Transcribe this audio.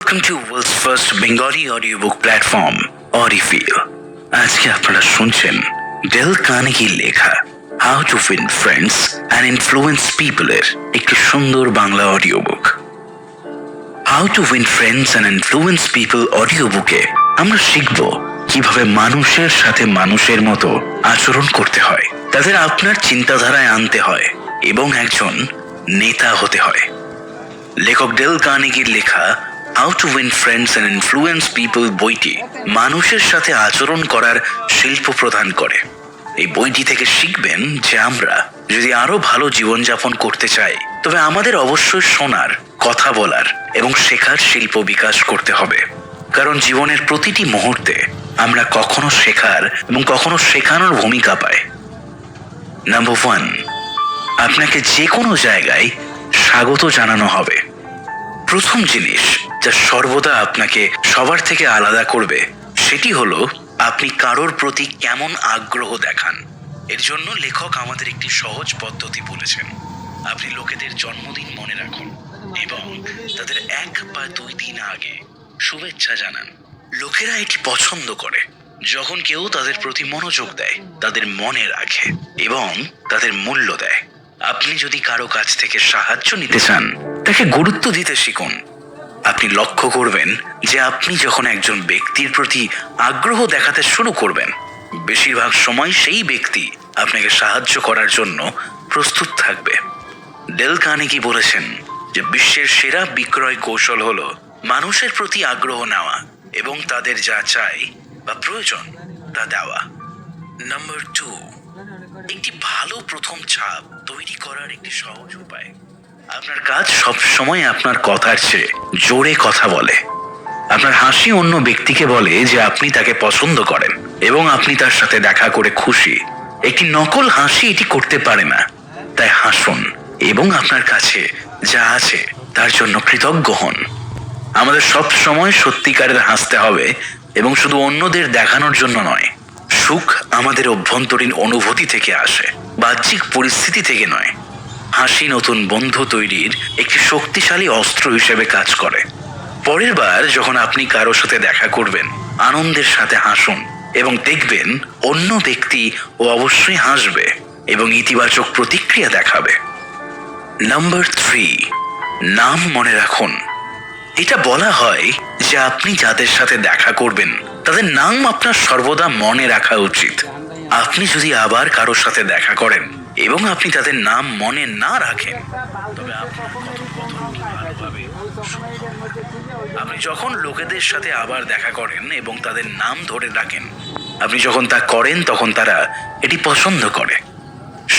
Welcome to world's first Bengali audiobook platform, Audifeel. আজকে আপনারা শুনছেন ডেল কার্নেগির লেখা how to win friends and influence পিপলের একটি সুন্দর Bangla audio book. How to win friends and influence people audio বুকে আমরা শিখব কিভাবে মানুষের সাথে মানুষের মতো আচরণ করতে হয়, তাদের আপনার চিন্তাধারায় আনতে হয় এবং একজন নেতা হতে হয়। লেখক ডেল কার্নেগির লেখা how to win friends and influence people বইটি মানুষের সাথে আচরণ করার শিল্প প্রদান করে। এই বইটি থেকে শিখবেন যে আমরা যদি আরো ভালো জীবনযাপন করতে চাই তবে আমাদের অবশ্যই শোনার, কথা বলার এবং শেখার শিল্প বিকাশ করতে হবে। কারণ জীবনের প্রতিটি মুহূর্তে আমরা কখনো শেখার এবং কখনো শেখানোর ভূমিকা পাই। নাম্বার 1, আপনাকে যে কোনো জায়গায় স্বাগত জানানো হবে। প্রথম জিনিস যা সর্বদা আপনাকে সবার থেকে আলাদা করবে সেটি হলো আপনি কারোর প্রতি কেমন আগ্রহ দেখান। এর জন্য লেখক আমাদের একটি সহজ পদ্ধতি বলেছেন। আপনি লোকেদের জন্মদিন মনে রাখুন এবং তাদের 1 বা 2 দিন আগে শুভেচ্ছা জানান। লোকেরা এটি পছন্দ করে যখন কেউ তাদের প্রতি মনোযোগ দেয়, তাদের মনে রাখে এবং তাদের মূল্য দেয়। আপনি যদি কারো কাছ থেকে সাহায্য নিতে চান তাকে গুরুত্ব দিতে শিখুন। আপনি লক্ষ্য করবেন যে আপনি যখন একজন ব্যক্তির প্রতি আগ্রহ দেখাতে শুরু করবেন বেশিরভাগ সময় সেই ব্যক্তি আপনাকে সাহায্য করার জন্য প্রস্তুত থাকবে। ডেল কার্নেগি বলেছেন যে বিশ্বের সেরা বিক্রয় কৌশল হলো মানুষের প্রতি আগ্রহ নেওয়া এবং তাদের যা চাই বা প্রয়োজন তা দেওয়া। নাম্বার 2, একটি ভালো প্রথম ছাপ তৈরি করার একটি সহজ উপায়। আপনার কাজ সব সময় আপনার কথার চেয়ে জোরে কথা বলে। আপনার হাসি অন্য ব্যক্তিকে বলে যে আপনি তাকে পছন্দ করেন এবং আপনি তার সাথে দেখা করে খুশি। একটি নকল হাসি এটি করতে পারে না, তাই হাসুন এবং আপনার কাছে যা আছে তার জন্য কৃতজ্ঞ হন। আমাদের সব সময় সত্যিকারের হাসতে হবে এবং শুধু অন্যদের দেখানোর জন্য নয়। সুখ আমাদের অভ্যন্তরীণ অনুভূতি থেকে আসে, বাহ্যিক পরিস্থিতি থেকে নয়। হাসি নতুন বন্ধু তৈরির একটি শক্তিশালী অস্ত্র হিসেবে কাজ করে। পরের বার যখন আপনি কারো সাথে দেখা করবেন আনন্দের সাথে হাসুন এবং দেখবেন অন্য ব্যক্তি ও অবশ্যই হাসবে এবং ইতিবাচক প্রতিক্রিয়া দেখাবে। নাম্বার 3, নাম মনে রাখুন। এটা বলা হয় যে আপনি যাদের সাথে দেখা করবেন তাদের নাম আপনার সর্বদা মনে রাখা উচিত। আপনি যদি আবার কারোর সাথে দেখা করেন এবং আপনি তাদের নাম মনে না রাখেন তবে আপনার কথোপকথনটি ভালোভাবে শুরু হবে না। আপনি যখন লোকেদের সাথে আবার দেখা করেন এবং তাদের নাম ধরে রাখেন, আপনি যখন তা করেন তখন তারা এটি পছন্দ করে।